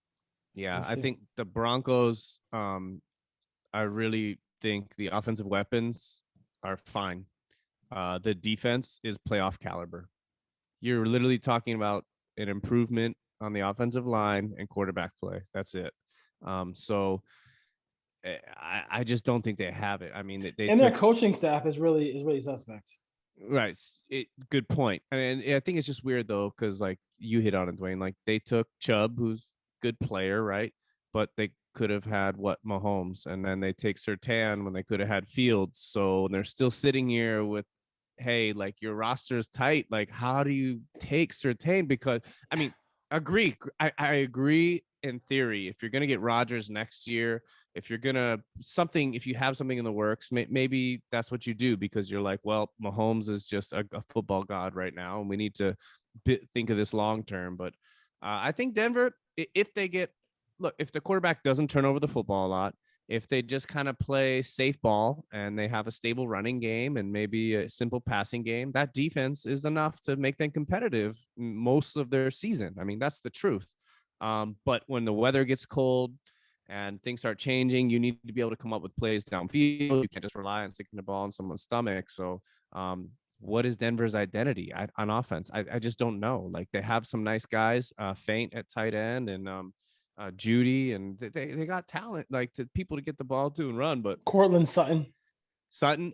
Yeah, I think the Broncos. I really think the offensive weapons are fine. The defense is playoff caliber. You're literally talking about an improvement on the offensive line and quarterback play. That's it. So I just don't think they have it. I mean, their coaching staff is really suspect. Right. Good point. I mean, I think it's just weird though, because like you hit on it, Dwayne. Like they took Chubb, who's a good player, right? But they could have had Mahomes, and then they take Surtain when they could have had Fields. So they're still sitting here with, hey, like your roster is tight. Like, how do you take Surtain? Because I mean, agree. I agree in theory. If you're gonna get Rodgers next year, if you have something in the works, maybe that's what you do, because you're like, well, Mahomes is just a football god right now, and we need to think of this long term. But I think Denver, if the quarterback doesn't turn over the football a lot, if they just kind of play safe ball and they have a stable running game and maybe a simple passing game, that defense is enough to make them competitive most of their season. I mean, that's the truth. But when the weather gets cold and things start changing, you need to be able to come up with plays downfield. You can't just rely on sticking the ball in someone's stomach. So what is Denver's identity on offense? I just don't know. Like, they have some nice guys, Feint at tight end, and Judy, and they got talent, like to people to get the ball to and run. But Cortland Sutton,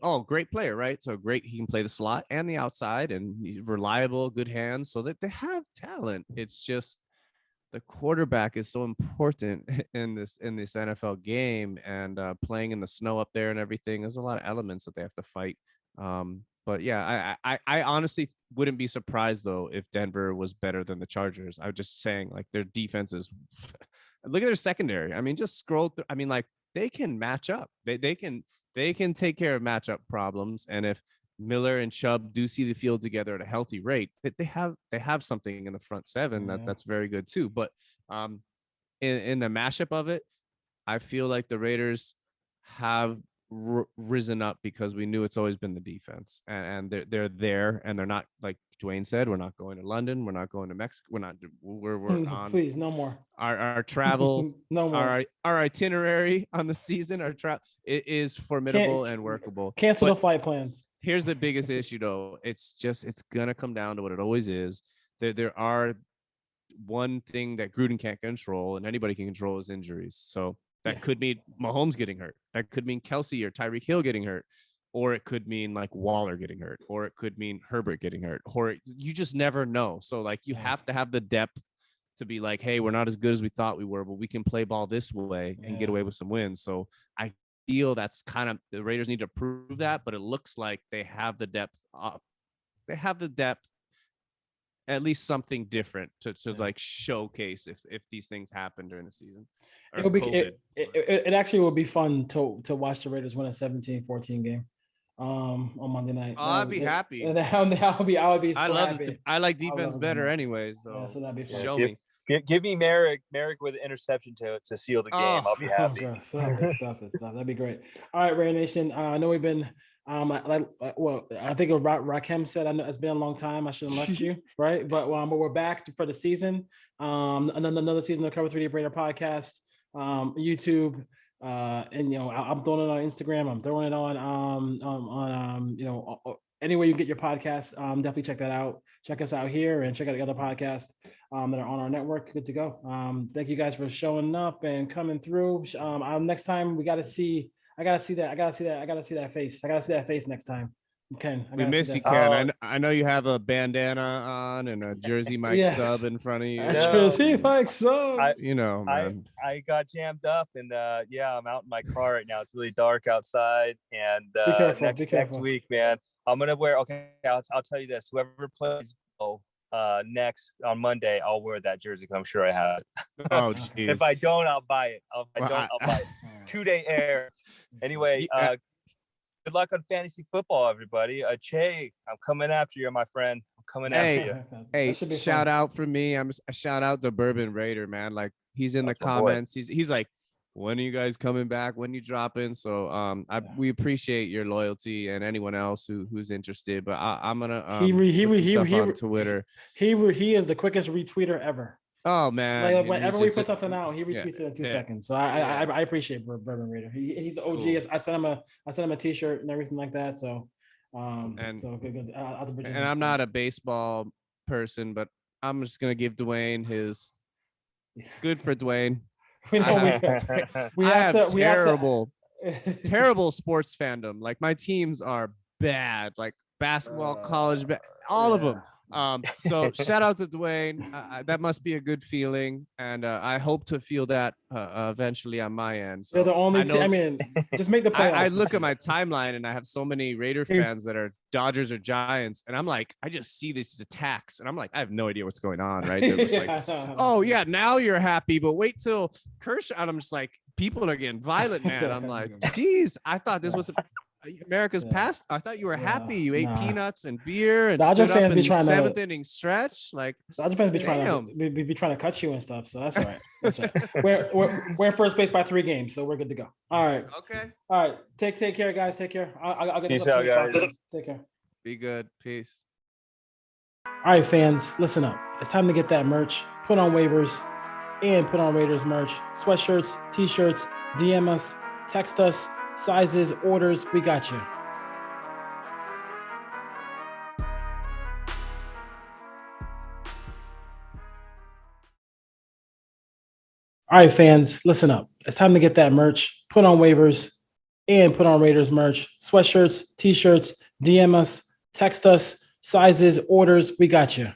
oh, great player, right? So great, he can play the slot and the outside, and he's reliable, good hands. So that they have talent. It's just the quarterback is so important in this NFL game, and playing in the snow up there and everything. There's a lot of elements that they have to fight. But yeah, I honestly wouldn't be surprised though if Denver was better than the Chargers. I'm just saying, like, their defense is. Look at their secondary. I mean, just scroll through. I mean, like, they can match up. They can take care of matchup problems. And if Miller and Chubb do see the field together at a healthy rate, they have something in the front seven that's very good too. But in the mashup of it, I feel like the Raiders have risen up because we knew it's always been the defense, and they're there, and they're not, like Dwayne said, we're not going to London, we're not going to Mexico, we're on please, no more our travel, no more. Our itinerary on the season, our travel, it is formidable and workable. Cancel the flight plans. Here's the biggest issue though. It's gonna come down to what it always is. There are one thing that Gruden can't control and anybody can control is injuries. So that could mean Mahomes getting hurt. That could mean Kelsey or Tyreek Hill getting hurt. Or it could mean like Waller getting hurt. Or it could mean Herbert getting hurt. Or you just never know. So like you have to have the depth to be like, hey, we're not as good as we thought we were, but we can play ball this way and get away with some wins. So I feel that's kind of the Raiders need to prove that, but it looks like they have the depth. They have the depth. At least something different to like showcase if these things happen during the season. It actually will be fun to watch the Raiders win a 17-14 game on Monday night. Oh, I'd be happy. I would be so happy. I like defense better anyway. So that'd be fun. Show me. Give me Merrick with an interception to seal the game. I'll be happy. Stop it. That'd be great. All right, Raider Nation. I know we've been I think Rakim said, I know it's been a long time. I shouldn't have left you, right? But we're back for the season. Another season of Cover 3D Raider podcast, YouTube, and I'm throwing it on Instagram. I'm throwing it on anywhere you get your podcast. Definitely check that out. Check us out here and check out the other podcasts that are on our network. Good to go. Thank you guys for showing up and coming through. Next time we got to see. I gotta see that face. I gotta see that face next time. Ken, we miss you, Ken. I know you have a bandana on and a Jersey Mike sub in front of you. Jersey Mike sub. Man. I got jammed up, and I'm out in my car right now. It's really dark outside, and next week, man, I'm gonna wear. Okay, I'll tell you this: whoever plays next on Monday, I'll wear that jersey. I'm sure I have it. Oh, geez. If I don't, I'll buy it. I'll buy it. 2-day air. Anyway, good luck on fantasy football, everybody. Che, I'm coming after you, my friend. I'm coming after you. Hey, shout out for me. A shout out to Bourbon Raider, man. Like, he's in the comments. He's like, when are you guys coming back? When you dropping? So we appreciate your loyalty and anyone else who's interested. But I'm gonna on Twitter. He is the quickest retweeter ever. Oh man! Like, whenever we put something out, he retweets it in 2 seconds. So I appreciate Bourbon Raider. He's the OG. Cool. I sent him a T-shirt and everything like that. So good. And I'm not a baseball person, but I'm just gonna give Dwayne his. Good for Dwayne. We have terrible sports fandom. Like, my teams are bad. Like basketball, college, all of them. So shout out to Dwayne. That must be a good feeling, and I hope to feel that eventually on my end. So you're the only just make the playoffs. I look at my timeline and I have so many Raider fans that are Dodgers or Giants, and I'm like, I just see these attacks, and I'm like, I have no idea what's going on, right? They're just like, oh yeah, now you're happy, but wait till Kershaw. And I'm just like, people are getting violent, man. I'm like, geez, I thought this was America's past. I thought you were happy. You ate peanuts and beer and Dodger fans be trying seventh inning stretch. Like, Dodger fans be trying to cut you and stuff. So that's all right. That's right. We're in first base by 3 games, so we're good to go. All right. Okay. All right. Take care, guys. Take care. I'll get Peace out, guys. Take care. Be good. Peace. All right, fans, listen up. It's time to get that merch. Put on waivers and put on Raiders merch. Sweatshirts, T-shirts. DM us. Text us. Sizes, orders, we got you. All right, fans, listen up. It's time to get that merch, put on waivers, and put on Raiders merch, sweatshirts, t-shirts, DM us, text us, sizes, orders. We got you.